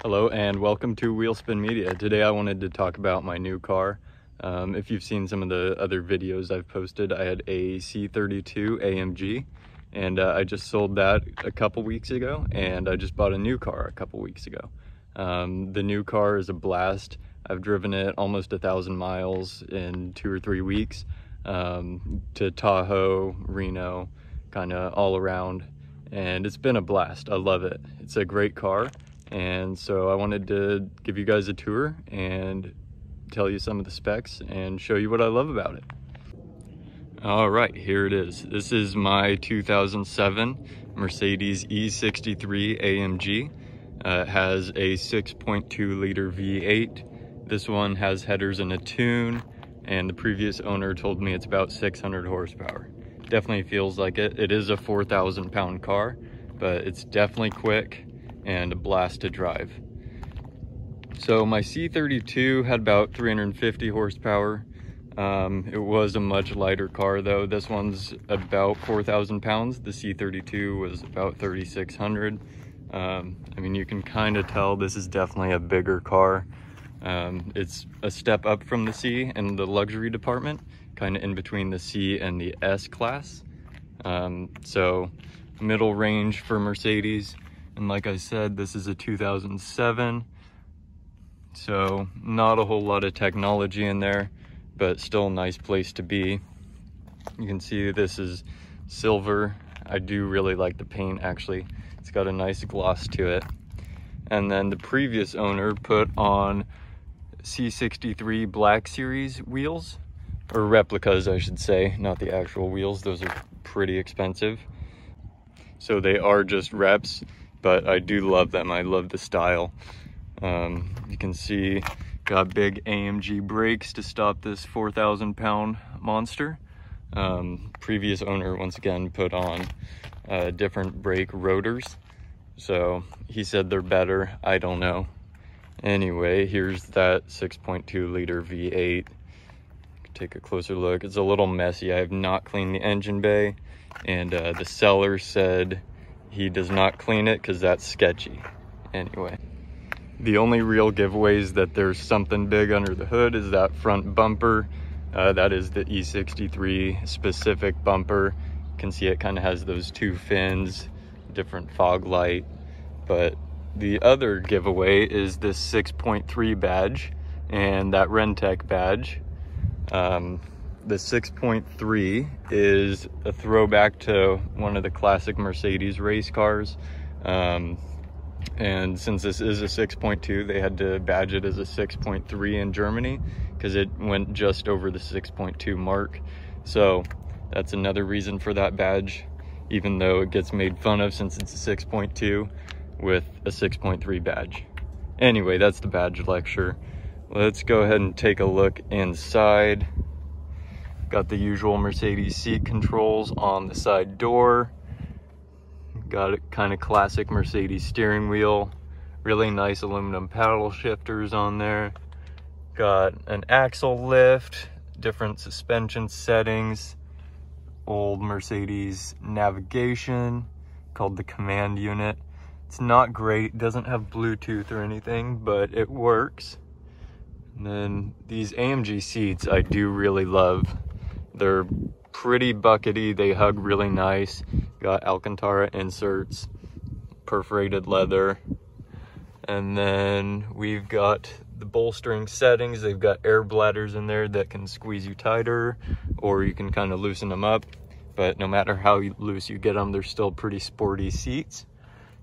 Hello and welcome to Wheelspin Media. Today I wanted to talk about my new car. If you've seen some of the other videos I've posted, I had a C32 AMG and I just sold that a couple weeks ago, and I just bought a new car a couple weeks ago. The new car is a blast. I've driven it almost 1,000 miles in 2 or 3 weeks to Tahoe, Reno, kind of all around, and it's been a blast. I love it. It's a great car. And so I wanted to give you guys a tour and tell you some of the specs and show you what I love about it. All right, here it is. This is my 2007 Mercedes E63 AMG. It has a 6.2 liter V8. This one has headers and a tune, and the previous owner told me it's about 600 horsepower. Definitely feels like it. It is a 4,000 pound car, but it's definitely quick and a blast to drive. So my C32 had about 350 horsepower. It was a much lighter car though. This one's about 4,000 pounds. The C32 was about 3,600. I mean, you can kind of tell this is definitely a bigger car. It's a step up from the C in the luxury department, kind of in between the C and the S class. So middle range for Mercedes. And like I said, this is a 2007, so not a whole lot of technology in there, but still a nice place to be. You can see this is silver. I do really like the paint, actually. It's got a nice gloss to it. And then the previous owner put on C63 Black Series wheels, or replicas, I should say, not the actual wheels. Those are pretty expensive. So they are just reps, but I do love them. I love the style. You can see got big AMG brakes to stop this 4,000 pound monster. Previous owner once again put on different brake rotors, so he said they're better. I don't know. Anyway, here's that 6.2 liter V8. Take a closer look. It's a little messy. I have not cleaned the engine bay, and the seller said he does not clean it because that's sketchy. Anyway, the only real giveaways that there's something big under the hood is that front bumper. That is the E63 specific bumper. You can see it kind of has those two fins, different fog light. But the other giveaway is this 6.3 badge and that Rentec badge. The 6.3 is a throwback to one of the classic Mercedes race cars. And since this is a 6.2, they had to badge it as a 6.3 in Germany because it went just over the 6.2 mark. So that's another reason for that badge, even though it gets made fun of since it's a 6.2 with a 6.3 badge. Anyway, that's the badge lecture. Let's go ahead and take a look inside. Got the usual Mercedes seat controls on the side door. Got a kind of classic Mercedes steering wheel. Really nice aluminum paddle shifters on there. Got an axle lift, different suspension settings. Old Mercedes navigation called the command unit. It's not great, doesn't have Bluetooth or anything, but it works. And then these AMG seats I do really love. They're pretty buckety, they hug really nice. Got Alcantara inserts, perforated leather. And then we've got the bolstering settings. They've got air bladders in there that can squeeze you tighter, or you can kind of loosen them up. But no matter how loose you get them, they're still pretty sporty seats.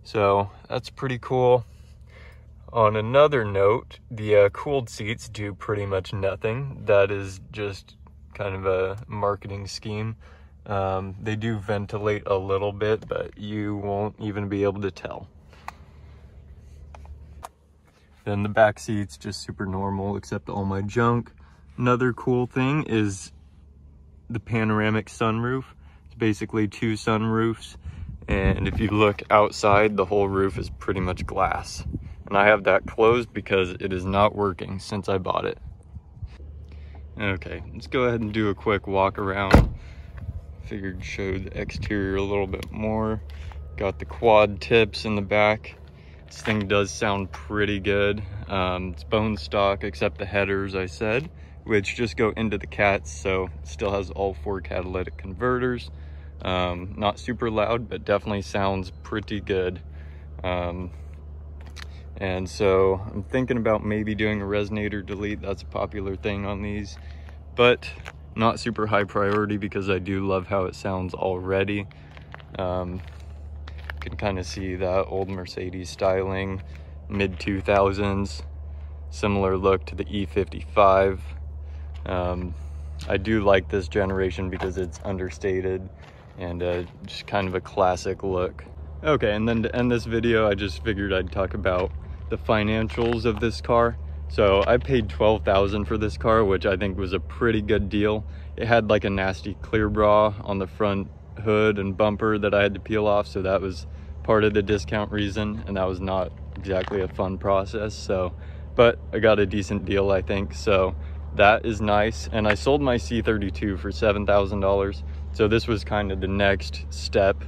So that's pretty cool. On another note, the cooled seats do pretty much nothing. That is just kind of a marketing scheme. They do ventilate a little bit, but you won't even be able to tell. Then the back seat's just super normal, except all my junk. Another cool thing is the panoramic sunroof. It's basically 2 sunroofs, and if you look outside, the whole roof is pretty much glass. And I have that closed because it is not working since I bought it. Okay, let's go ahead and do a quick walk around. Figured show the exterior a little bit more. Got the quad tips in the back. This thing does sound pretty good. It's bone stock except the headers, I said, which just go into the cats, so it still has all 4 catalytic converters. Not super loud, but definitely sounds pretty good. And so I'm thinking about maybe doing a resonator delete. That's a popular thing on these, but not super high priority because I do love how it sounds already. You can kind of see that old Mercedes styling, mid 2000s, similar look to the E55. I do like this generation because it's understated and just kind of a classic look. Okay, and then to end this video, I just figured I'd talk about the financials of this car. So I paid $12,000 for this car, which I think was a pretty good deal. It had like a nasty clear bra on the front hood and bumper that I had to peel off, so that was part of the discount reason, and that was not exactly a fun process. So, but I got a decent deal, I think, so that is nice. And I sold my C32 for $7,000, so this was kind of the next step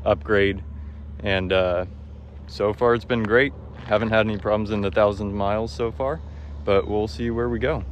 upgrade, and so far it's been great. Haven't had any problems in the 1,000 miles so far, but we'll see where we go.